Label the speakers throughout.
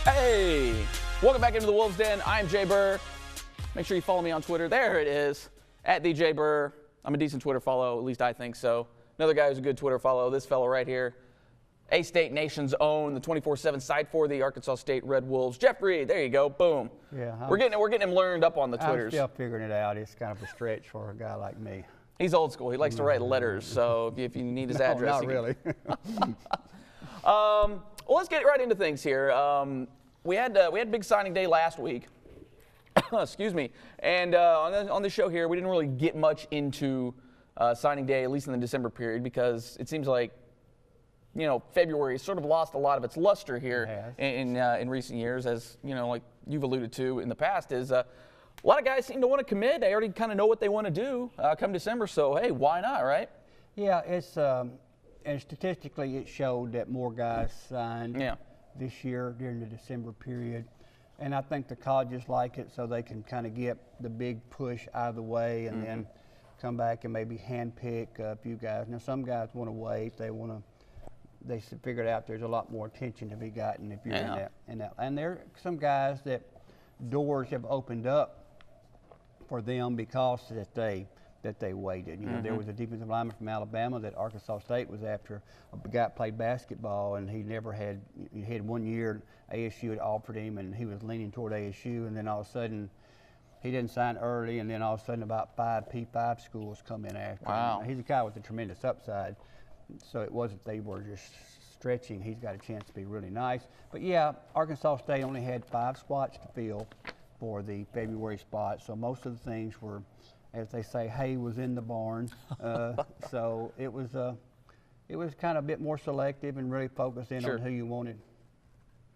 Speaker 1: Hey, welcome back into the Wolves Den. I'm Jay Burr. Make sure you follow me on Twitter. There it is, at DJ Burr. I'm a decent Twitter follow, at least I think so. Another guy who's a good Twitter follow, this fellow right here. A-State Nation's own, the 24/7 side for the Arkansas State Red Wolves. Jeff Reed, there you go, boom.
Speaker 2: Yeah,
Speaker 1: we're getting him learned up on the Twitters.
Speaker 2: I'm still figuring it out. It's kind of a stretch for a guy like me.
Speaker 1: He's old school. He likes to write letters, so if you need his address.
Speaker 2: Not really.
Speaker 1: Well, let's get right into things here. We had big signing day last week. Excuse me. And on the show here, we didn't really get much into signing day, at least in the December period, because it seems like, you know, February sort of lost a lot of its luster here in recent years, as, you know, like you've alluded to in the past, is a lot of guys seem to want to commit. They already kind of know what they want to do come December, so, hey, why not, right?
Speaker 2: Yeah, it's and statistically it showed that more guys signed this year during the December period. And I think the colleges like it so they can kind of get the big push out of the way and then come back and maybe handpick a few guys. Now, some guys want to wait. They figured out there's a lot more attention to be gotten if you're in that. And there are some guys that doors have opened up for them because that they waited. You know, there was a defensive lineman from Alabama that Arkansas State was after. A guy that played basketball, and he had 1 year ASU had offered him, and he was leaning toward ASU, and then all of a sudden he didn't sign early, and then all of a sudden about 5 P5 schools come in after him. He's a guy with a tremendous upside, so it wasn't they were just stretching. He's got a chance to be really nice. But yeah, Arkansas State only had 5 spots to fill for the February spot, so most of the things were, as they say, hay was in the barn. So it was kind of a bit more selective and really focused in on who you wanted.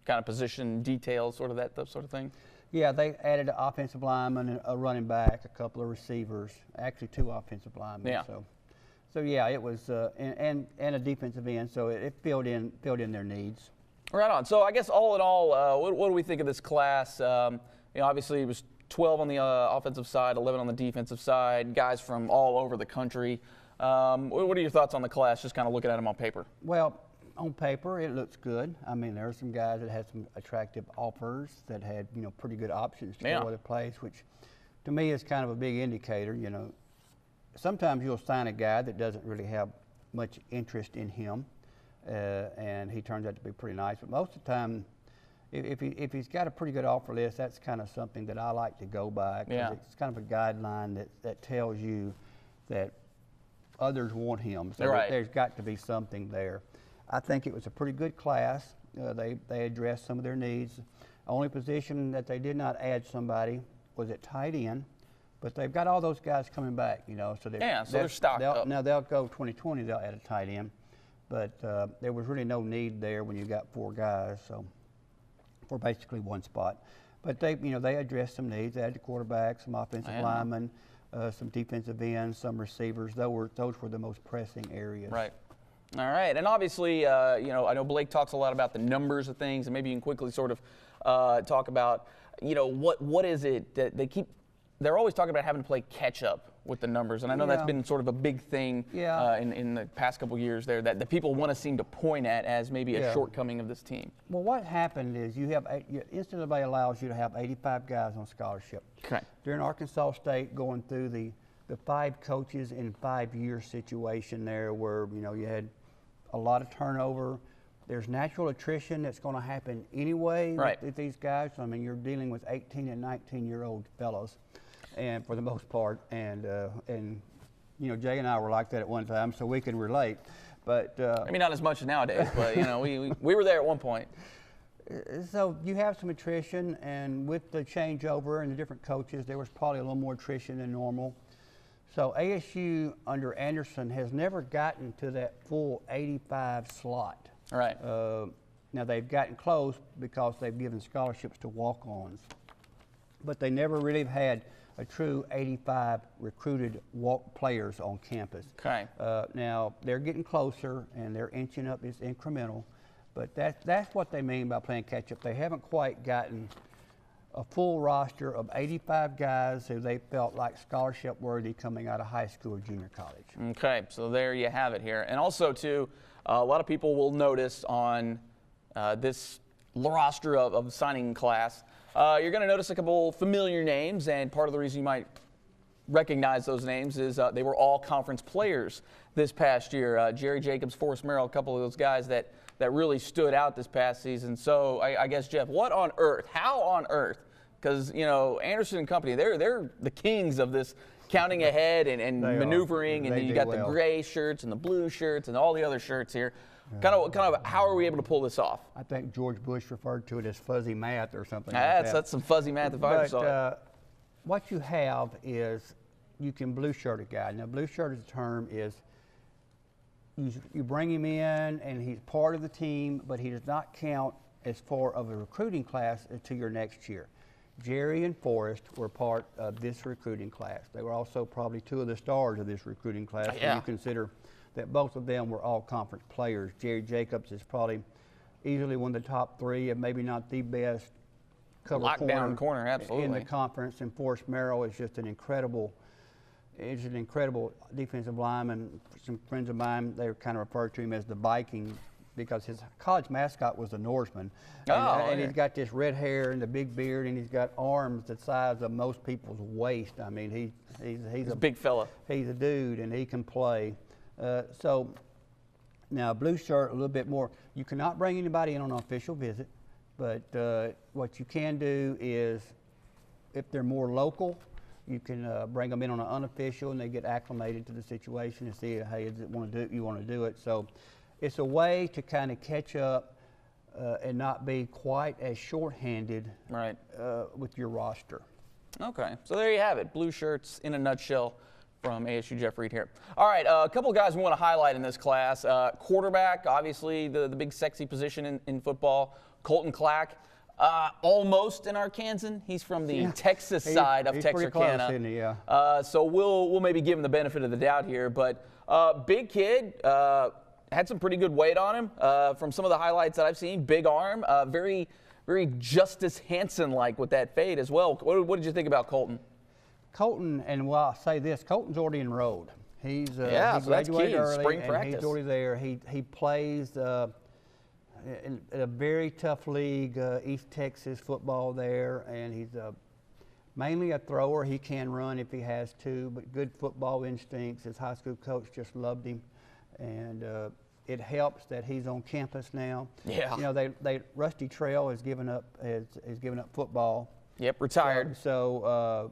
Speaker 1: Kind of position details, sort of that sort of thing?
Speaker 2: Yeah, they added an offensive lineman, a running back, a couple of receivers, actually 2 offensive linemen.
Speaker 1: Yeah.
Speaker 2: So yeah, it was, and a defensive end, so it filled in their needs.
Speaker 1: Right on. So I guess all in all, what do we think of this class? You know, obviously it was 12 on the offensive side, 11 on the defensive side, guys from all over the country. What are your thoughts on the class, just kind of looking at them on paper?
Speaker 2: Well, on paper, it looks good. I mean, there are some guys that had some attractive offers that had, you know, pretty good options to go other places, which to me is kind of a big indicator. You know, sometimes you'll sign a guy that doesn't really have much interest in him, and he turns out to be pretty nice. But most of the time, if he's got a pretty good offer list, that's kind of something that I like to go by. Because it's kind of a guideline that tells you that others want him. So there's got to be something there. I think it was a pretty good class. They addressed some of their needs. Only position that they did not add somebody was at tight end, but they've got all those guys coming back, you know. So
Speaker 1: they're stocked up.
Speaker 2: Now they'll go 2020. They'll add a tight end, but there was really no need there when you got 4 guys. So for basically 1 spot, but they addressed some needs. They had the quarterback, some offensive linemen, some defensive ends, some receivers. Those were the most pressing areas.
Speaker 1: Right. All right, and obviously, you know, I know Blake talks a lot about the numbers of things, and maybe you can quickly sort of talk about, you know, what is it that they're always talking about having to play catch up with the numbers, and I know that's been sort of a big thing in the past couple years there that the people want to seem to point at as maybe a shortcoming of this team.
Speaker 2: Well, what happened is NCAA allows you to have 85 guys on scholarship.
Speaker 1: Okay.
Speaker 2: During Arkansas State, going through the 5 coaches in 5-year situation there, where you had a lot of turnover. There's natural attrition that's going to happen anyway with these guys. I mean, you're dealing with 18 and 19-year-old fellows, and for the most part, and you know, Jay and I were like that at one time, so we can relate. But
Speaker 1: maybe not as much as nowadays, but you know, we were there at one point.
Speaker 2: So you have some attrition, and with the changeover and the different coaches, there was probably a little more attrition than normal. So ASU under Anderson has never gotten to that full 85 slot.
Speaker 1: Right.
Speaker 2: Now they've gotten close because they've given scholarships to walk-ons, but they never really have had a true 85 recruited players on campus.
Speaker 1: Okay.
Speaker 2: Now they're getting closer, and they're inching up. It's incremental, but that's what they mean by playing catch-up. They haven't quite gotten a full roster of 85 guys who they felt like scholarship worthy coming out of high school or junior college.
Speaker 1: Okay, so there you have it here. And also, too, a lot of people will notice on this roster of signing class, you're going to notice a couple familiar names, and part of the reason you might recognize those names is they were all conference players this past year. Jerry Jacobs, Forrest Merrill, a couple of those guys that really stood out this past season. So I guess, Jeff, what on earth, how on earth, because, you know, Anderson and company, they're the kings of this counting ahead and maneuvering, and then you got the gray shirts and the blue shirts and all the other shirts here. Kind of, how are we able to pull this off?
Speaker 2: I think George Bush referred to it as fuzzy math or something
Speaker 1: That's some fuzzy math if I ever saw it.
Speaker 2: What you have is you can blue shirt a guy. Now, blue shirt as a term is you bring him in and he's part of the team, but he does not count as far of a recruiting class to your next year. Jerry and Forrest were part of this recruiting class. They were also probably two of the stars of this recruiting class. When you consider that both of them were all conference players. Jerry Jacobs is probably easily one of the top three, and maybe not the best cover
Speaker 1: corner absolutely
Speaker 2: in the conference. And Forrest Merrill is just an incredible defensive lineman. Some friends of mine, they kind of refer to him as the Viking because his college mascot was the Norseman. And he's got this red hair and the big beard, and he's got arms the size of most people's waist. I mean, he's a
Speaker 1: big fella.
Speaker 2: He's a dude, and he can play. So now blue shirt, a little bit more. You cannot bring anybody in on an official visit, but what you can do is, if they're more local, you can bring them in on an unofficial, and they get acclimated to the situation and see, hey, is it you want to do it? So it's a way to kind of catch up and not be quite as shorthanded with your roster.
Speaker 1: Okay, so there you have it. Blue shirts in a nutshell from ASU Jeff Reed here. All right, a couple of guys we want to highlight in this class. Quarterback, obviously the big sexy position in football. Colton Clack, almost an Arkansan. He's from the Texas side of Texarkana. So we'll maybe give him the benefit of the doubt here. But big kid, had some pretty good weight on him from some of the highlights that I've seen. Big arm, very Justice Hansen-like with that fade as well. What did you think about Colton?
Speaker 2: Colton, and I'll say this, Colton's already enrolled. He
Speaker 1: so that's key.
Speaker 2: Early,
Speaker 1: spring
Speaker 2: and
Speaker 1: practice.
Speaker 2: He's already there. He plays in a very tough league, East Texas football there, and he's mainly a thrower. He can run if he has to, but good football instincts. His high school coach just loved him, and it helps that he's on campus now.
Speaker 1: Yeah.
Speaker 2: You know, Rusty Trail has given up football.
Speaker 1: Yep, retired.
Speaker 2: So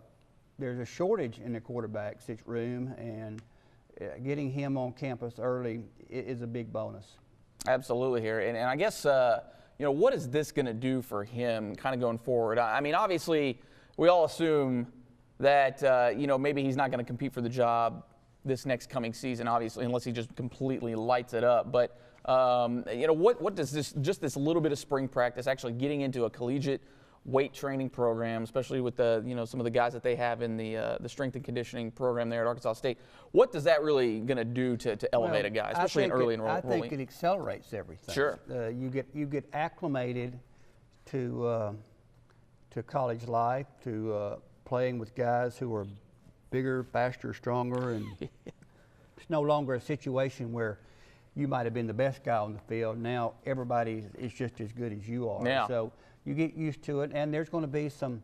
Speaker 2: there's a shortage in the quarterback room, and getting him on campus early is a big bonus.
Speaker 1: Absolutely here. And I guess, you know, what is this going to do for him kind of going forward? I mean, obviously, we all assume that, you know, maybe he's not going to compete for the job this next coming season, obviously, unless he just completely lights it up. But, you know, what does this little bit of spring practice, actually getting into a collegiate weight training program, especially with some of the guys that they have in the strength and conditioning program there at Arkansas State, what does that really going to do to elevate a guy, especially in early enrollment?
Speaker 2: I think it accelerates everything.
Speaker 1: Sure.
Speaker 2: You get acclimated to college life, to playing with guys who are bigger, faster, stronger, and it's no longer a situation where you might have been the best guy on the field. Now everybody is just as good as you are.
Speaker 1: Yeah.
Speaker 2: So you get used to it, and there's going to be some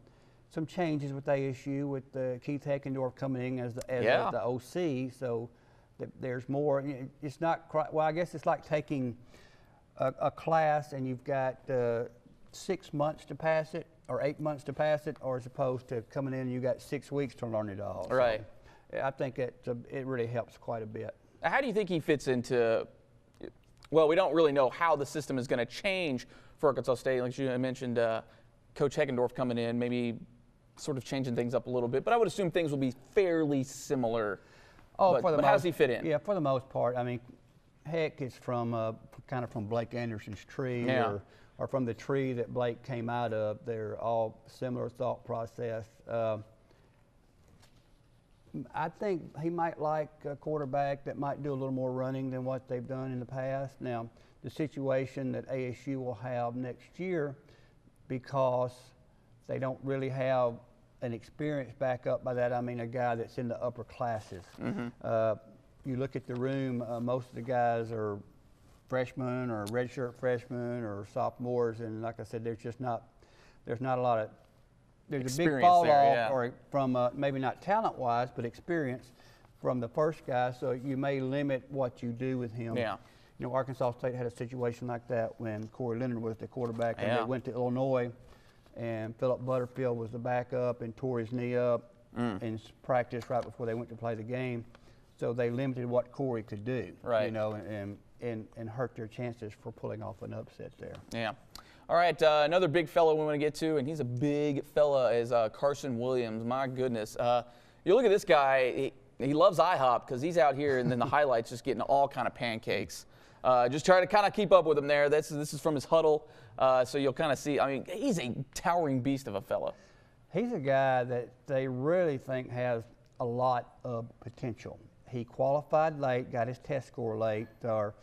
Speaker 2: changes with ASU with Keith Heckendorf coming in as the OC. So there's more. It's not quite, well, I guess it's like taking a class and you've got 6 months to pass it or 8 months to pass it, or as opposed to coming in and you got 6 weeks to learn it all.
Speaker 1: Right.
Speaker 2: So I think it really helps quite a bit.
Speaker 1: How do you think he fits into? Well, we don't really know how the system is going to change for Arkansas State. Like you mentioned, Coach Heckendorf coming in, maybe sort of changing things up a little bit. But I would assume things will be fairly similar.
Speaker 2: Oh,
Speaker 1: but how does he fit in?
Speaker 2: Yeah, for the most part. I mean, Heck is from kind of from Blake Anderson's tree, or from the tree that Blake came out of. They're all similar thought process. I think he might like a quarterback that might do a little more running than what they've done in the past. Now, the situation that ASU will have next year, because they don't really have an experienced backup, by that I mean a guy that's in the upper classes. Mm-hmm. You look at the room, most of the guys are freshmen or redshirt freshmen or sophomores, and like I said, there's not a lot of there's a big fall off, or from maybe not talent-wise, but experience from the first guy. So you may limit what you do with him.
Speaker 1: Yeah.
Speaker 2: You know, Arkansas State had a situation like that when Corey Leonard was the quarterback, and they went to Illinois, and Philip Butterfield was the backup and tore his knee up in practice right before they went to play the game. So they limited what Corey could do, you know, and hurt their chances for pulling off an upset there.
Speaker 1: Yeah. All right, another big fellow we want to get to, and he's a big fella, is Carson Williams. My goodness. You look at this guy, he loves IHOP because he's out here and then the highlights just getting all kind of pancakes. Just try to kind of keep up with him there. This is from his huddle, so you'll kind of see. I mean, he's a towering beast of a fella.
Speaker 2: He's a guy that they really think has a lot of potential. He qualified late, got his test score late, or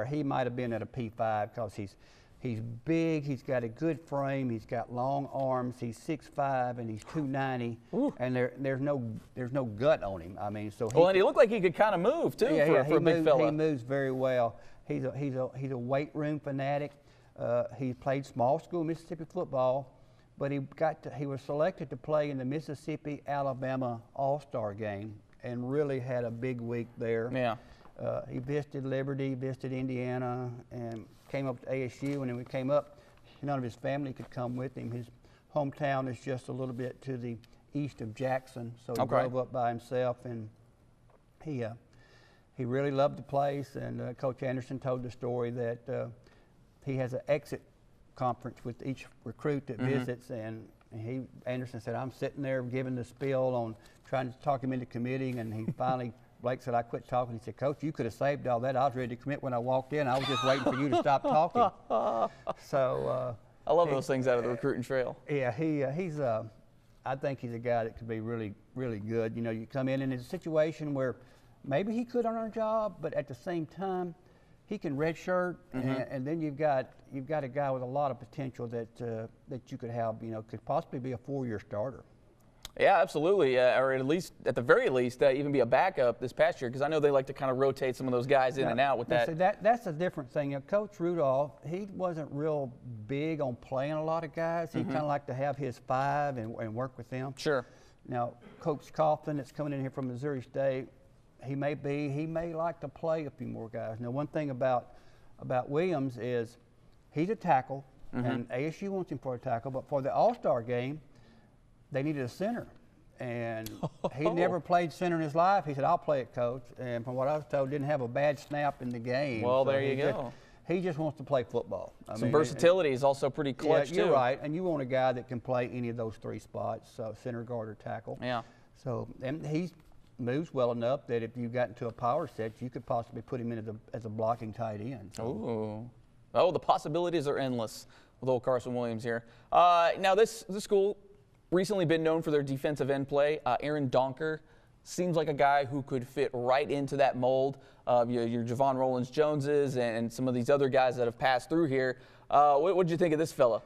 Speaker 2: he might have been at a P5 because he's big, he's got a good frame, he's got long arms, he's 6'5" and he's 290, and there's no gut on him. I mean, so
Speaker 1: and he looked like he could kind of move too for a big fella.
Speaker 2: He moves very well. He's a weight room fanatic. He played small school Mississippi football, but he was selected to play in the Mississippi-Alabama All-Star game and really had a big week there.
Speaker 1: Yeah.
Speaker 2: He visited Liberty, visited Indiana, and came up to ASU. And then we came up, none of his family could come with him. His hometown is just a little bit to the east of Jackson, so he drove up by himself. And he really loved the place. And Coach Anderson told the story that he has an exit conference with each recruit that visits, and Anderson said, I'm sitting there giving the spiel on trying to talk him into committing, and he finally, Blake said, I quit talking. He said, Coach, you could have saved all that. I was ready to commit when I walked in. I was just waiting for you to stop talking. So
Speaker 1: I love those things out of the recruiting trail.
Speaker 2: Yeah, he's I think he's a guy that could be really, really good. You know, you come in it's a situation where maybe he could earn a job, but at the same time, he can redshirt, and then you've got a guy with a lot of potential that you could have, you know, could possibly be a 4-year starter.
Speaker 1: Yeah, absolutely, or at the very least, even be a backup this past year, because I know they like to kind of rotate some of those guys in and out with that.
Speaker 2: See, that's a different thing. You know, Coach Rudolph, he wasn't real big on playing a lot of guys. He kind of liked to have his 5 and work with them.
Speaker 1: Sure.
Speaker 2: Now, Coach Coughlin, that's coming in here from Missouri State, he may like to play a few more guys. Now, one thing about Williams is he's a tackle, and ASU wants him for a tackle, but for the All-Star game, they needed a center. And he never played center in his life. He said, I'll play it, Coach. And from what I was told, didn't have a bad snap in the game.
Speaker 1: Well, so there you go.
Speaker 2: He just wants to play football.
Speaker 1: Some versatility is also pretty clutch,
Speaker 2: too. You're right. And you want a guy that can play any of those 3 spots, so center, guard, or tackle.
Speaker 1: Yeah.
Speaker 2: So, and he moves well enough that if you got into a power set, you could possibly put him in as a blocking tight end.
Speaker 1: So. Oh, the possibilities are endless with old Carson Williams here. Now, this school recently been known for their defensive end play. Aaron Donker seems like a guy who could fit right into that mold of your Javon Rollins-Joneses and some of these other guys that have passed through here. What did you think of this fella?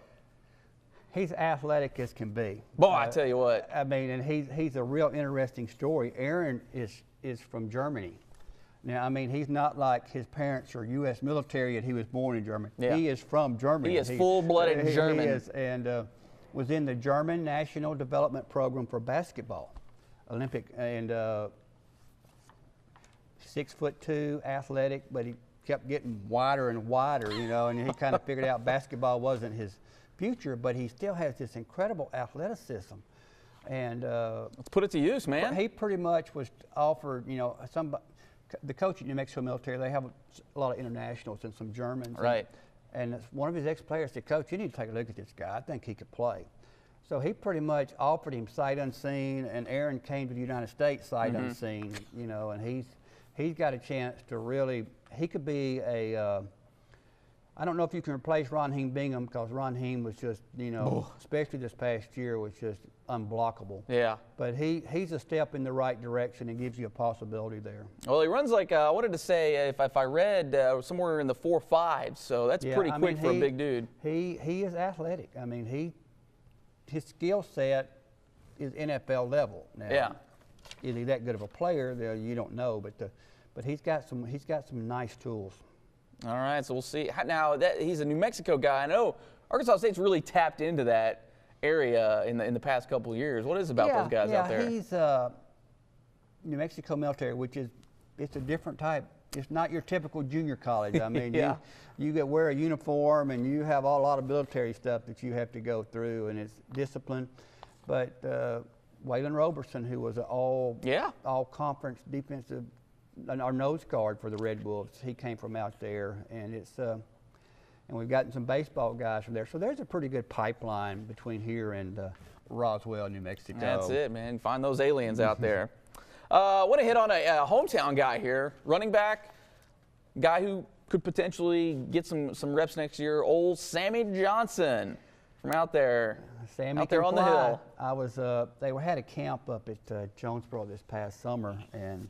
Speaker 2: He's athletic as can be.
Speaker 1: Boy, I tell you what.
Speaker 2: I mean, and he's a real interesting story. Aaron is from Germany. Now, I mean, he's not like his parents are U.S. military and he was born in Germany.
Speaker 1: Yeah.
Speaker 2: He is from Germany.
Speaker 1: He is full-blooded German.
Speaker 2: He is, and was in the German National Development Program for basketball, Olympic, and 6'2", athletic, but he kept getting wider and wider, you know, and he kind of figured out basketball wasn't his future, but he still has this incredible athleticism. And
Speaker 1: let's put it to use, man.
Speaker 2: He pretty much was offered, you know, the coach at New Mexico military, they have a lot of internationals and some Germans.
Speaker 1: Right.
Speaker 2: And one of his ex-players said, Coach, you need to take a look at this guy. I think he could play. So he pretty much offered him sight unseen, and Aaron came to the United States sight unseen, you know, and he's got a chance to really, he could be a, I don't know if you can replace Raheem Bingham, because Raheem was just, you know, especially this past year, was just unblockable.
Speaker 1: Yeah.
Speaker 2: But he's a step in the right direction and gives you a possibility there.
Speaker 1: Well, he runs like, I wanted to say, if I read, somewhere in the 4.5, so that's pretty quick for a big dude.
Speaker 2: He is athletic. I mean, his skill set is NFL level. Now, is he that good of a player? You don't know, but he's got some nice tools.
Speaker 1: All right, so we'll see. Now, he's a New Mexico guy. I know Arkansas State's really tapped into that area in the past couple of years. What is it about those guys out there?
Speaker 2: Yeah, he's New Mexico military, which is it's a different type. It's not your typical junior college. I mean, you get wear a uniform and you have a lot of military stuff that you have to go through, and it's discipline. But Waylon Roberson, who was an all-conference defensive, our nose guard for the Red Wolves, he came from out there, and it's and we've gotten some baseball guys from there. So there's a pretty good pipeline between here and Roswell, New Mexico.
Speaker 1: That's it, man. Find those aliens out there. Want to hit on a hometown guy here, running back, guy who could potentially get some reps next year, old Sammy Johnson from out there.
Speaker 2: Sammy
Speaker 1: out there on the hill.
Speaker 2: I was they had a camp up at Jonesboro this past summer, and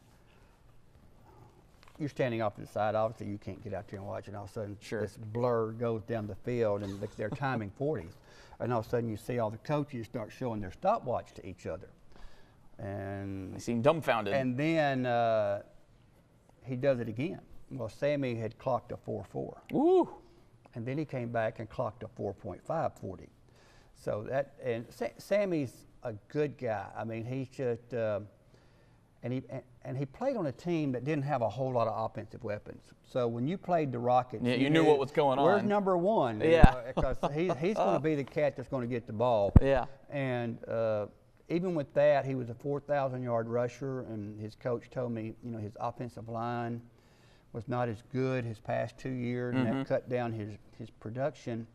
Speaker 2: you're standing off to the side. Obviously, you can't get out there and watch it. And all of a sudden, this blur goes down the field, and they're timing 40s. And all of a sudden, you see all the coaches start showing their stopwatch to each other. And
Speaker 1: they seem dumbfounded.
Speaker 2: And then he does it again. Well, Sammy had clocked a 4.4.
Speaker 1: Ooh.
Speaker 2: And then he came back and clocked a 4.540. So that, and Sammy's a good guy. I mean, he's just, and he played on a team that didn't have a whole lot of offensive weapons. So when you played the Rockets,
Speaker 1: you knew what was going on.
Speaker 2: Where's number one?
Speaker 1: Yeah.
Speaker 2: Because he's going to be the cat that's going to get the ball.
Speaker 1: Yeah.
Speaker 2: And even with that, he was a 4,000-yard rusher, and his coach told me, you know, his offensive line was not as good his past 2 years, and that cut down his production.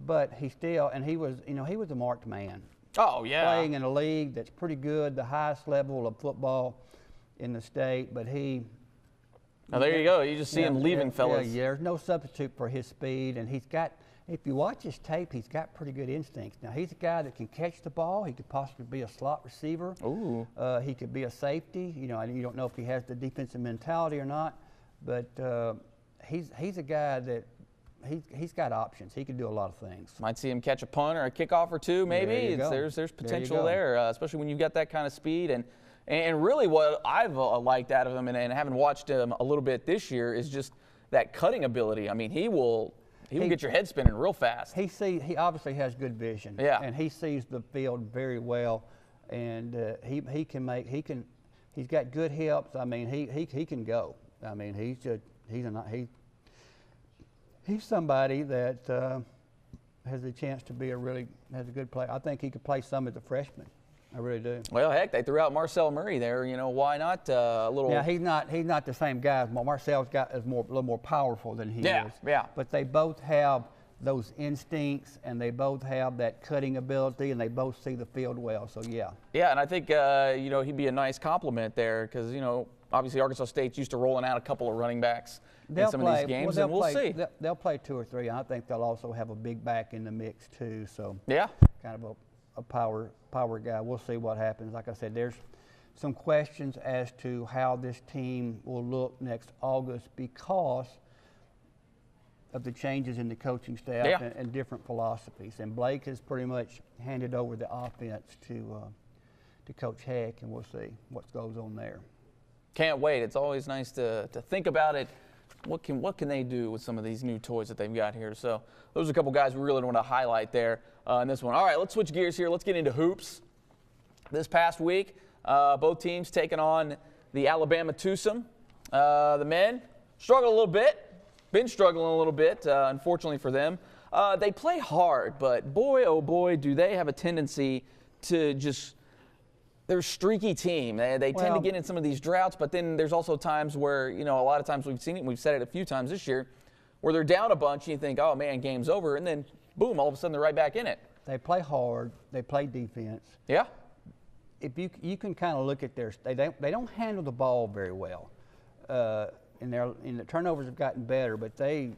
Speaker 2: But he still, and he was, you know, he was a marked man.
Speaker 1: Oh, yeah.
Speaker 2: Playing in a league that's pretty good, the highest level of football in the state, but he.
Speaker 1: Now, there you go. You just see him leaving, fellas.
Speaker 2: Yeah, there's no substitute for his speed, and he's got, if you watch his tape, he's got pretty good instincts. Now, he's a guy that can catch the ball. He could possibly be a slot receiver.
Speaker 1: Ooh.
Speaker 2: He could be a safety. You know, you don't know if he has the defensive mentality or not, but he's a guy that he's got options. He can do a lot of things.
Speaker 1: Might see him catch a punt or a kickoff or two, maybe. There's potential there, especially when you've got that kind of speed. And really what I've liked out of him, and having watched him a little bit this year, is just that cutting ability. I mean, he will get your head spinning real fast.
Speaker 2: He obviously has good vision.
Speaker 1: Yeah.
Speaker 2: And he sees the field very well, and he's got good hips. I mean, he can go. I mean, he's somebody that has a chance to be has a good player. I think he could play some as a freshman. I really do.
Speaker 1: Well, heck, they threw out Marcel Murray there. You know, why not a little?
Speaker 2: Yeah, he's not the same guy. Marcel's a little more powerful than he is.
Speaker 1: Yeah.
Speaker 2: But they both have those instincts, and they both have that cutting ability, and they both see the field well. So yeah.
Speaker 1: Yeah, and I think you know, he'd be a nice compliment there, because you know, obviously Arkansas State's used to rolling out a couple of running backs in some of these games, and we'll see.
Speaker 2: They'll play 2 or 3. I think they'll also have a big back in the mix too. So
Speaker 1: yeah,
Speaker 2: kind of a power guy. We'll see what happens. Like I said, there's some questions as to how this team will look next August because of the changes in the coaching staff and different philosophies. And Blake has pretty much handed over the offense to Coach Heck, and we'll see what goes on there.
Speaker 1: Can't wait. It's always nice to think about it. What can they do with some of these new toys that they've got here? So those are a couple guys we really want to highlight there in this one. All right, let's switch gears here. Let's get into hoops. This past week, both teams taking on the Alabama twosome. The men struggled a little bit. Been struggling a little bit, unfortunately for them. They play hard, but boy, oh boy, do they have a tendency to just – they're a streaky team. They tend to get in some of these droughts, but then there's also times where, you know, a lot of times we've seen it, and we've said it a few times this year, where they're down a bunch and you think, oh, man, game's over, and then, boom, all of a sudden they're right back in it. They
Speaker 2: play hard. They play defense.
Speaker 1: Yeah.
Speaker 2: If you can kind of look at they don't handle the ball very well. And the turnovers have gotten better, but they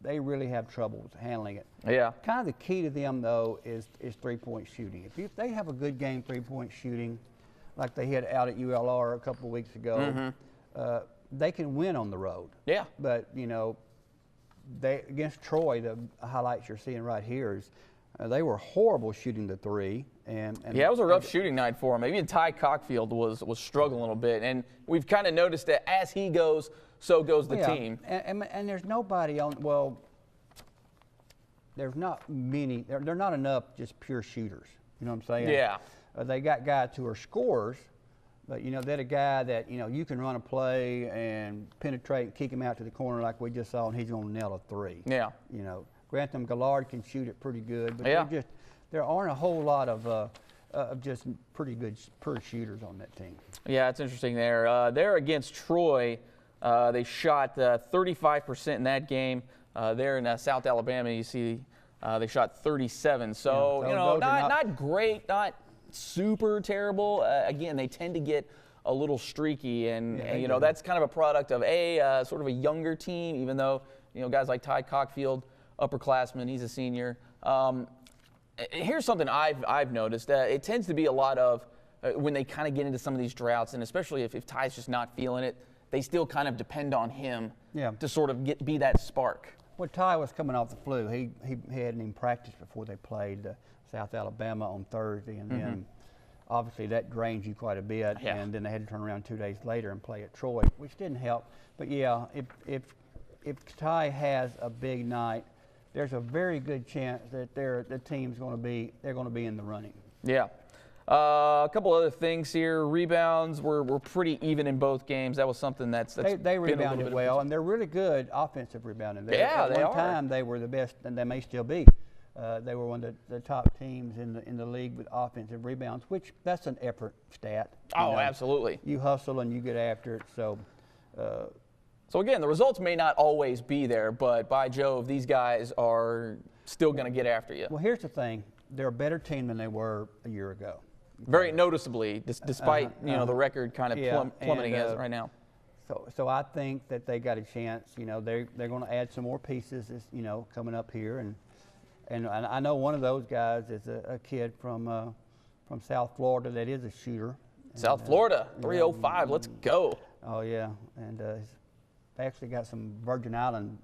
Speaker 2: really have trouble handling it.
Speaker 1: Yeah.
Speaker 2: Kind of the key to them, though, is three-point shooting. If they have a good game three-point shooting, like they had out at ULR a couple of weeks ago, they can win on the road.
Speaker 1: Yeah.
Speaker 2: But, you know, against Troy, the highlights you're seeing right here is they were horrible shooting the three. And
Speaker 1: yeah, it was a rough shooting night for him. Even Ty Cockfield was struggling a little bit. And we've kind of noticed that as he goes so goes the team.
Speaker 2: And there's nobody on. Well, there's not many. There are not enough just pure shooters. You know what I'm saying?
Speaker 1: Yeah.
Speaker 2: They got guys who are scorers, but they're a guy that you can run a play and penetrate and kick him out to the corner like we just saw, and he's going to nail a three.
Speaker 1: Yeah.
Speaker 2: Grantham Gallard can shoot it pretty good, but
Speaker 1: yeah.
Speaker 2: there aren't a whole lot of just pretty good pure shooters on that team.
Speaker 1: Yeah, it's interesting there. They're against Troy. They shot 35% in that game. There in South Alabama, you see they shot 37. So, not great, not super terrible. Again, they tend to get a little streaky, and that's kind of a product of sort of a younger team, even though, guys like Ty Cockfield, upperclassman, he's a senior. Here's something I've noticed. It tends to be a lot of when they kind of get into some of these droughts, and especially if Ty's just not feeling it, they still kind of depend on him to sort of be that spark.
Speaker 2: Well, Ty was coming off the flu. He hadn't even practiced before they played South Alabama on Thursday, and then obviously that drains you quite a bit.
Speaker 1: Yeah.
Speaker 2: And then they had to turn around 2 days later and play at Troy, which didn't help. But yeah, if Ty has a big night, there's a very good chance that the team's going to be in the running.
Speaker 1: Yeah. A couple other things here. Rebounds were pretty even in both games. That was something that's
Speaker 2: they rebounded well, and they're really good offensive rebounding.
Speaker 1: Yeah, they are.
Speaker 2: At one time, they were the best, and they may still be. They were one of the top teams in the league with offensive rebounds, which that's an effort stat.
Speaker 1: Absolutely.
Speaker 2: You hustle and you get after it. So
Speaker 1: again, the results may not always be there, but by Jove, these guys are still going to get after you.
Speaker 2: Well, here's the thing: they're a better team than they were a year ago.
Speaker 1: Very noticeably, despite the record kind of plummeting as right now.
Speaker 2: So I think that they got a chance. They're going to add some more pieces, coming up here, and I know one of those guys is a kid from South Florida that is a shooter.
Speaker 1: South Florida, 305. Let's go.
Speaker 2: Oh yeah, and he's actually got some Virgin Island.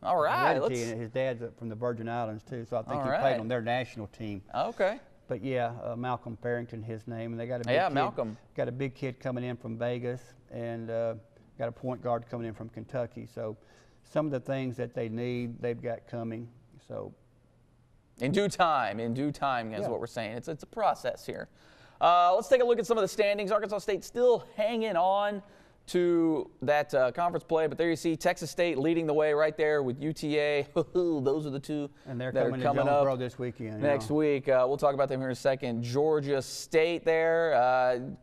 Speaker 1: All right.
Speaker 2: His dad's from the Virgin Islands too, so I think he
Speaker 1: played
Speaker 2: on their national team.
Speaker 1: Okay.
Speaker 2: But yeah, Malcolm Farrington, his name, and they got a big kid,
Speaker 1: Malcolm.
Speaker 2: Got a big kid coming in from Vegas, and got a point guard coming in from Kentucky. So some of the things that they need, they've got coming. So
Speaker 1: in due time is what we're saying. It's a process here. Let's take a look at some of the standings. Arkansas State still hanging on to that conference play, but there you see Texas State leading the way right there with UTA. Those are the two
Speaker 2: and they're
Speaker 1: that
Speaker 2: coming
Speaker 1: are coming up
Speaker 2: this weekend.
Speaker 1: Next week. We'll talk about them here in a second. Georgia State there,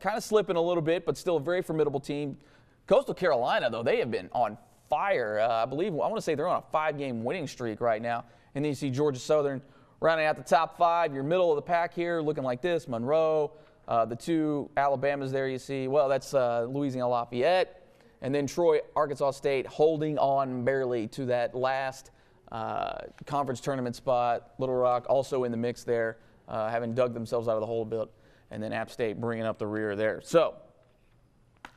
Speaker 1: kind of slipping a little bit, but still a very formidable team. Coastal Carolina, though, they have been on fire. I want to say they're on a 5-game winning streak right now. And then you see Georgia Southern rounding out the top 5. Your middle of the pack here looking like this. Monroe. The two Alabamas there you see, well, that's Louisiana Lafayette. And then Troy, Arkansas State holding on barely to that last conference tournament spot. Little Rock also in the mix there, having dug themselves out of the hole a bit. And then App State bringing up the rear there. So,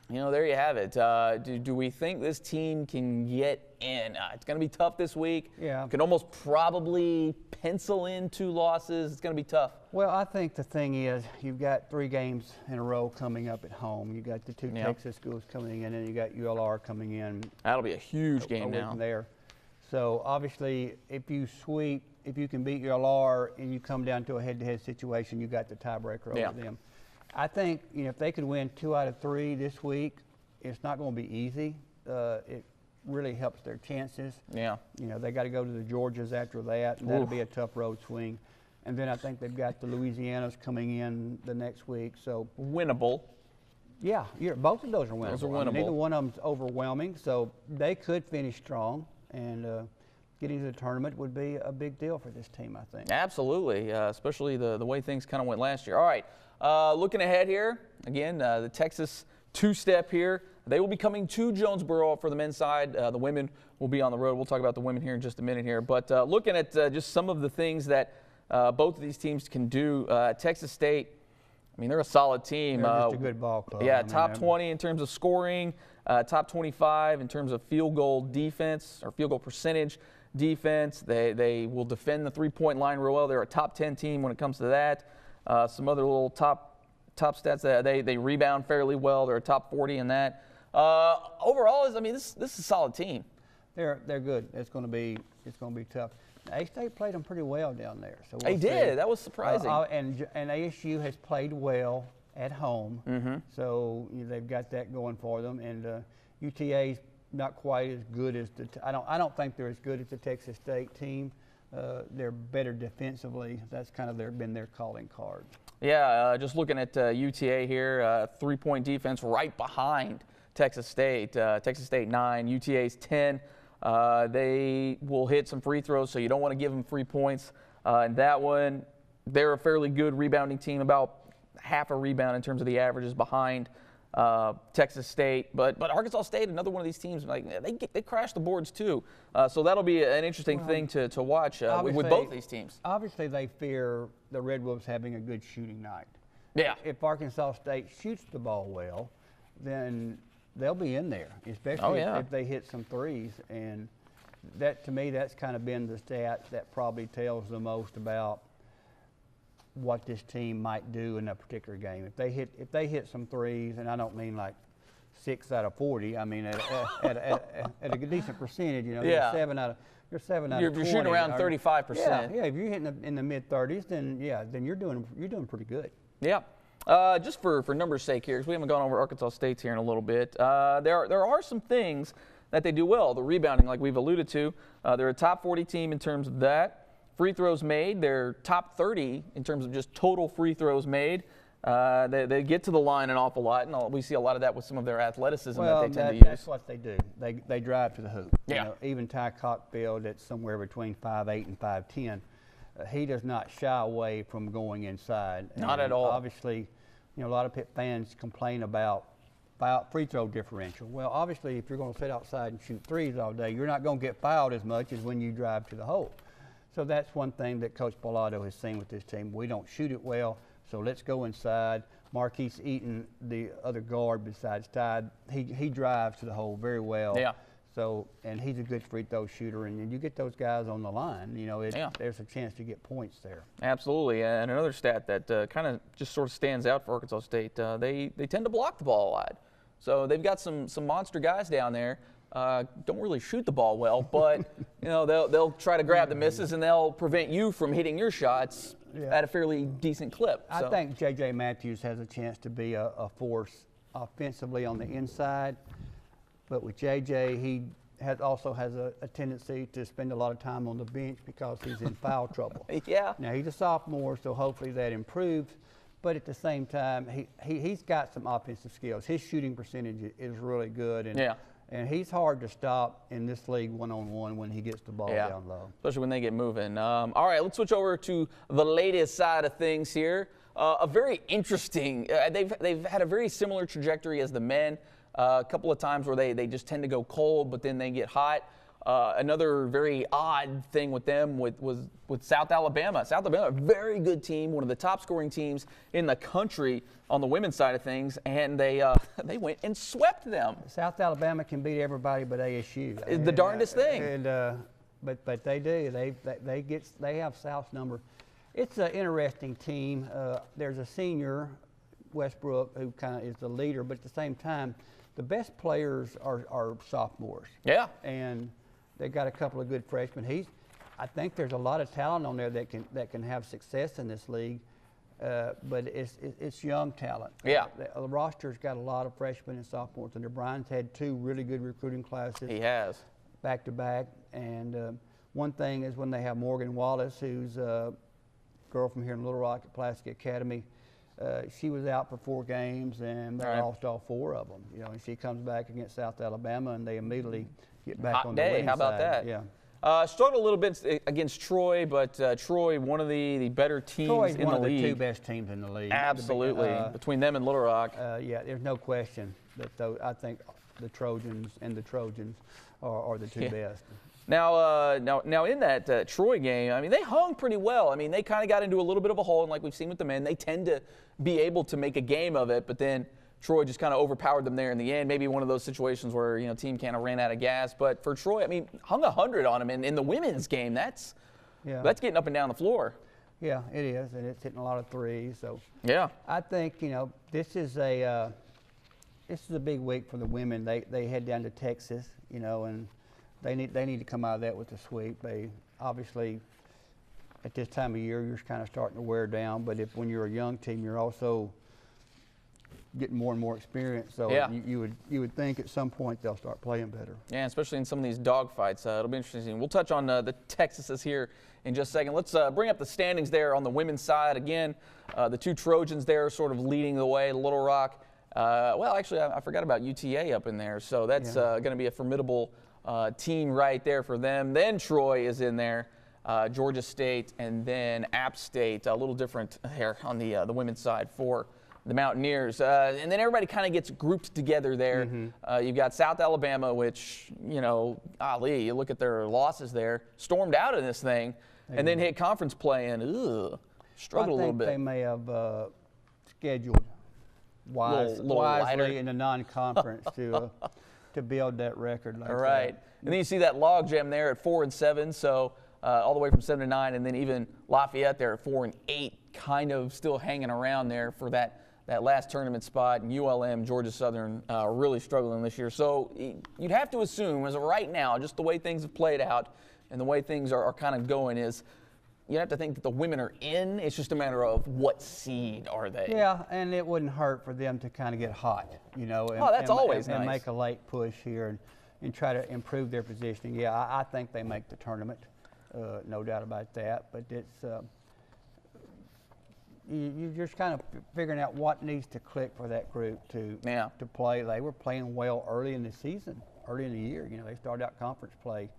Speaker 1: there you have it. Do we think this team can get in? It's going to be tough this week.
Speaker 2: Yeah.
Speaker 1: Can almost probably pencil in 2 losses. It's going to be tough.
Speaker 2: Well, I think the thing is you've got 3 games in a row coming up at home. You got the 2 Texas schools coming in, and you got ULR coming in.
Speaker 1: That'll be a huge game now.
Speaker 2: There. So obviously, if you can beat ULR and you come down to a head-to-head situation, you got the tiebreaker over them. I think if they could win 2 out of 3 this week, it's not going to be easy. It really helps their chances.
Speaker 1: Yeah.
Speaker 2: They got to go to the Georgias after that, and that'll be a tough road swing. And then I think they've got the Louisianas coming in the next week. So
Speaker 1: winnable.
Speaker 2: Yeah, both of those are winnable.
Speaker 1: Those are winnable.
Speaker 2: Neither one of them's overwhelming, so they could finish strong. And getting to the tournament would be a big deal for this team, I think.
Speaker 1: Absolutely, especially the way things kind of went last year. All right, looking ahead here, again, the Texas two-step here. They will be coming to Jonesboro for the men's side. The women will be on the road. We'll talk about the women here in just a minute here. But looking at just some of the things that both of these teams can do, Texas State, they're a solid team.
Speaker 2: They're just a good ball club.
Speaker 1: Yeah, top 20 in terms of scoring, top 25 in terms of field goal defense or field goal percentage defense. They will defend the three-point line real well. They're a top 10 team when it comes to that. Some other little top stats, they rebound fairly well. They're a top 40 in that. Overall, I mean, this is a solid team.
Speaker 2: They're good. It's going to be tough. A-State played them pretty well down there. So
Speaker 1: They did. That was surprising.
Speaker 2: And ASU has played well at home. So they've got that going for them. And UTA's not quite as good as I don't think they're as good as the Texas State team. They're better defensively. That's kind of been their calling card.
Speaker 1: Yeah, just looking at UTA here, 3-point defense right behind Texas State. Texas State 9, UTA's 10. They will hit some free throws, so you don't want to give them free points. And that one, they're a fairly good rebounding team, about half a rebound in terms of the averages behind Texas State. But Arkansas State, another one of these teams, like they crash the boards too. So that'll be an interesting thing to watch with both these teams.
Speaker 2: Obviously, they fear the Red Wolves having a good shooting night.
Speaker 1: Yeah.
Speaker 2: If Arkansas State shoots the ball well, then they'll be in there, especially if they hit some threes. And that, to me, that's kind of been the stat that probably tells the most about what this team might do in a particular game. If they hit some threes, and I don't mean like 6 out of 40. I mean at a decent percentage. You know,
Speaker 1: yeah.
Speaker 2: You're 7 out of 20.
Speaker 1: You're shooting around 35%.
Speaker 2: Yeah. If you're hitting in the mid-30s, then you're doing pretty good.
Speaker 1: Yeah. Just for numbers' sake here, because we haven't gone over Arkansas State's here in a little bit. There are some things that they do well. The rebounding, like we've alluded to, they're a top 40 team in terms of that. Free throws made, they're top 30 in terms of just total free throws made. They get to the line an awful lot, and we see a lot of that with some of their athleticism that they tend to use.
Speaker 2: That's what they do. They drive to the hoop.
Speaker 1: Yeah.
Speaker 2: You know, even Ty Cockfield, that's somewhere between 5'8" and 5'10", he does not shy away from going inside.
Speaker 1: Not at all.
Speaker 2: Obviously, a lot of fans complain about free throw differential. Well, obviously, if you're going to sit outside and shoot threes all day, you're not going to get fouled as much as when you drive to the hole. So that's one thing that Coach Bellotto has seen with this team. We don't shoot it well, so let's go inside. Marquise Eaton, the other guard besides Ty, he drives to the hole very well.
Speaker 1: Yeah.
Speaker 2: So, and he's a good free throw shooter, and you get those guys on the line, there's a chance to get points there.
Speaker 1: Absolutely, and another stat that kind of just sort of stands out for Arkansas State, they tend to block the ball a lot. So they've got some monster guys down there. Don't really shoot the ball well, but they'll try to grab the misses and they'll prevent you from hitting your shots at a fairly decent clip.
Speaker 2: I think J.J. Matthews has a chance to be a force offensively on the inside, but with J.J. he also has a tendency to spend a lot of time on the bench because he's in foul trouble.
Speaker 1: Yeah.
Speaker 2: Now he's a sophomore, so hopefully that improves. But at the same time, he's got some offensive skills. His shooting percentage is really good. And he's hard to stop in this league one-on-one when he gets the ball down low.
Speaker 1: Especially when they get moving. All right, let's switch over to the latest side of things here. A very interesting, they've had a very similar trajectory as the men. A couple of times where they just tend to go cold, but then they get hot. Another very odd thing with them was with South Alabama. South Alabama, a very good team, one of the top scoring teams in the country on the women's side of things, and they went and swept them.
Speaker 2: South Alabama can beat everybody but ASU.
Speaker 1: It's the darndest thing.
Speaker 2: And but they do. They have South's number. It's an interesting team. There's a senior, Westbrook, who kind of is the leader, but at the same time, the best players are sophomores.
Speaker 1: Yeah.
Speaker 2: And they got a couple of good freshmen. I think there's a lot of talent on there that can have success in this league, but it's young talent.
Speaker 1: Yeah.
Speaker 2: The roster's got a lot of freshmen and sophomores. And Brian's had 2 really good recruiting classes.
Speaker 1: He has. Back
Speaker 2: to back. And one thing is when they have Morgan Wallace, who's a girl from here in Little Rock at Pulaski Academy. She was out for 4 games and they lost all 4 of them. And she comes back against South Alabama and they immediately get back on the winning side.
Speaker 1: How about that?
Speaker 2: Yeah.
Speaker 1: Struggled a little bit against Troy, but Troy, one of the better teams
Speaker 2: Troy's
Speaker 1: in the league.
Speaker 2: one of the 2 best teams in the league.
Speaker 1: Absolutely. Between them and Little Rock.
Speaker 2: Yeah, there's no question that I think the Trojans are the 2 best.
Speaker 1: Now in that Troy game, I mean, they hung pretty well. I mean, they kind of got into a little bit of a hole, and like we've seen with the men, they tend to be able to make a game of it, but then Troy just kind of overpowered them there in the end. Maybe one of those situations where, team kind of ran out of gas. But for Troy, I mean, hung 100 on them. And in the women's game, that's getting up and down the floor.
Speaker 2: Yeah, it is, and it's hitting a lot of threes. So
Speaker 1: yeah,
Speaker 2: I think, this is a this is a big week for the women. They head down to Texas, you know, and they need to come out of that with a sweep. They obviously at this time of year you're kind of starting to wear down, but when you're a young team, you're also getting more and more experience. So
Speaker 1: yeah.
Speaker 2: you would think at some point they'll start playing better.
Speaker 1: Yeah, especially in some of these dogfights. It'll be interesting. We'll touch on the Texases here in just a second. Let's bring up the standings there on the women's side. Again, the two Trojans there sort of leading the way. Little Rock. Well, actually, I forgot about UTA up in there. So that's going to be a formidable team right there for them. Then Troy is in there. Georgia State, and then App State, a little different here on the women's side for the Mountaineers. And then everybody kind of gets grouped together there. Mm-hmm. You've got South Alabama, which, you know, golly, you look at their losses there, stormed out of this thing, and then hit conference play and struggled a little bit.
Speaker 2: I think they may have scheduled wisely in the non-conference to build that record like
Speaker 1: right.
Speaker 2: that.
Speaker 1: And then you see that log jam there at 4-7, so all the way from 7-9, and then even Lafayette there at 4-8, kind of still hanging around there for that last tournament spot. And ULM, Georgia Southern, really struggling this year. So you'd have to assume, as of right now, just the way things have played out and the way things are kind of going, is you have to think that the women are in. It's just a matter of what seed are they.
Speaker 2: Yeah, and it wouldn't hurt for them to kind of get hot, you know. And,
Speaker 1: that's always nice.
Speaker 2: And make a late push here and try to improve their positioning. Yeah, I think they make the tournament. No doubt about that, but it's you're just kind of figuring out what needs to click for that group to play. They were playing well early in the season, early in the year. You know, they started out conference play,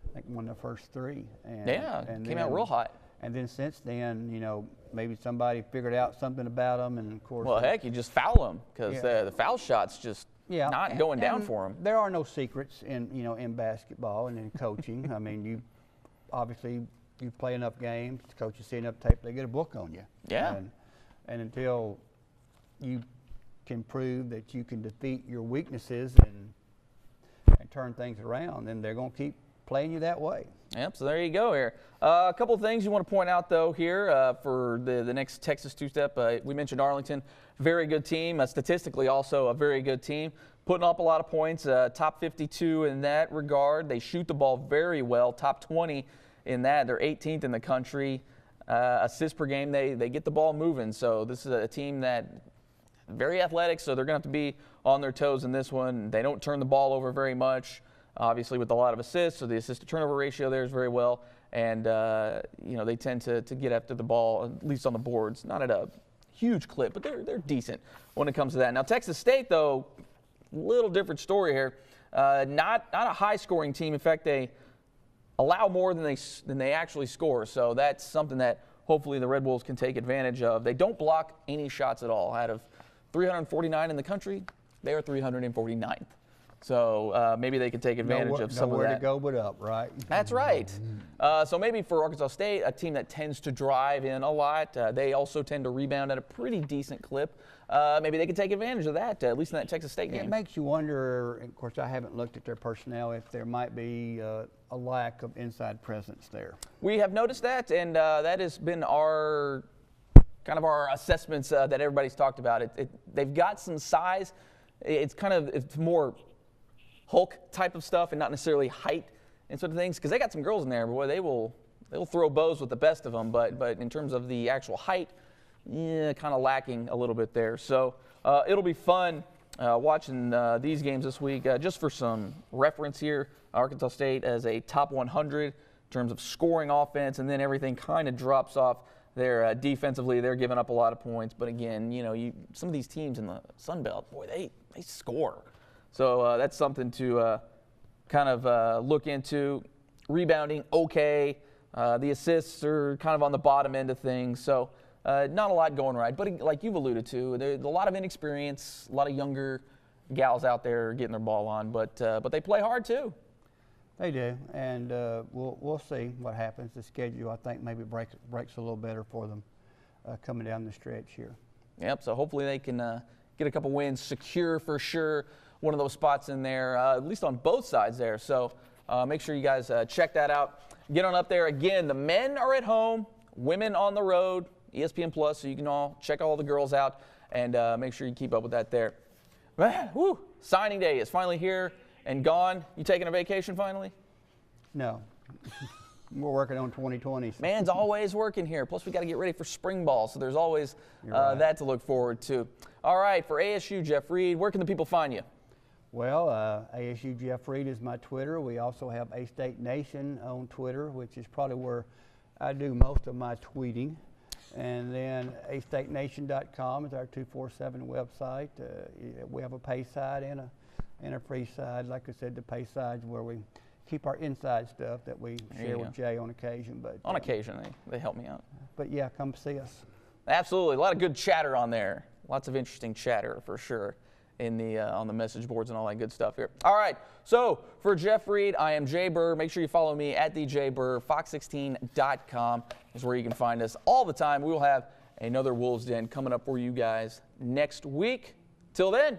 Speaker 2: I think won the first three. And
Speaker 1: came out real hot.
Speaker 2: And then since then, you know, maybe somebody figured out something about them, and of course.
Speaker 1: Well, heck, you just foul them because the foul shot's just not going down for them.
Speaker 2: There are no secrets in basketball and in coaching. I mean, obviously, you play enough games, the coaches see enough tape, they get a book on you.
Speaker 1: Yeah.
Speaker 2: And until you can prove that you can defeat your weaknesses and turn things around, then they're going to keep playing you that way.
Speaker 1: Yep, so there you go here. A couple of things you want to point out, though, here for the next Texas two-step. We mentioned Arlington, very good team. Statistically, also a very good team. Putting up a lot of points, top 52 in that regard. They shoot the ball very well, top 20 in that. They're 18th in the country. Assists per game, they get the ball moving. So this is a team that very athletic, so they're going to have to be on their toes in this one. They don't turn the ball over very much, obviously with a lot of assists, so the assist-to-turnover ratio there is very well. And, they tend to get after the ball, at least on the boards. Not at a huge clip, but they're decent when it comes to that. Now, Texas State, though, little different story here. Not a high-scoring team. In fact, they allow more than they actually score. So that's something that hopefully the Red Wolves can take advantage of. They don't block any shots at all. Out of 349 in the country, they are 349th. So maybe they can take advantage of some of that.
Speaker 2: Nowhere to go but up, right?
Speaker 1: That's right. So maybe for Arkansas State, a team that tends to drive in a lot, they also tend to rebound at a pretty decent clip. Maybe they can take advantage of that, at least in that Texas State game.
Speaker 2: It makes you wonder, of course, I haven't looked at their personnel, if there might be a lack of inside presence there. We have noticed that, and that has been our assessments that everybody's talked about. They've got some size. It's more Hulk type of stuff and not necessarily height and sort of things, because they got some girls in there, but boy, they'll throw bows with the best of them, but in terms of the actual height, kind of lacking a little bit there. So it'll be fun watching these games this week. Just for some reference here, Arkansas State as a top 100 in terms of scoring offense, and then everything kind of drops off there defensively. They're giving up a lot of points, but again, some of these teams in the Sun Belt, boy, they score. So that's something to kind of look into. Rebounding, okay. The assists are kind of on the bottom end of things. So not a lot going right. But like you've alluded to, there's a lot of inexperience, a lot of younger gals out there getting their ball on. But they play hard too. They do, and we'll see what happens. The schedule, I think, maybe breaks a little better for them coming down the stretch here. Yep, so hopefully they can get a couple wins, secure for sure one of those spots in there, at least on both sides there. So make sure you guys check that out. Get on up there. Again, the men are at home, women on the road, ESPN Plus, so you can all check all the girls out and make sure you keep up with that there.
Speaker 1: Woo! Signing day is finally here and gone. You taking a vacation finally?
Speaker 2: No. We're working on 2020.
Speaker 1: Man's always working here. Plus, we got to get ready for spring ball, so there's always that to look forward to. All right, for ASU, Jeff Reed, where can the people find you?
Speaker 2: Well, ASU Jeff Reed is my Twitter. We also have A-State Nation on Twitter, which is probably where I do most of my tweeting. And then astatenation.com is our 247 website. We have a pay side and a free side. Like I said, the pay side's where we keep our inside stuff that we share with Jay on occasion. But
Speaker 1: on occasion, they help me out.
Speaker 2: But yeah, come see us.
Speaker 1: Absolutely, a lot of good chatter on there. Lots of interesting chatter for sure in the on the message boards and all that good stuff here. All right, so for Jeff Reed, I am Jay Burr. Make sure you follow me at @DJBurr. Fox16.com is where you can find us all the time. We will have another Wolves Den coming up for you guys next week. Till then.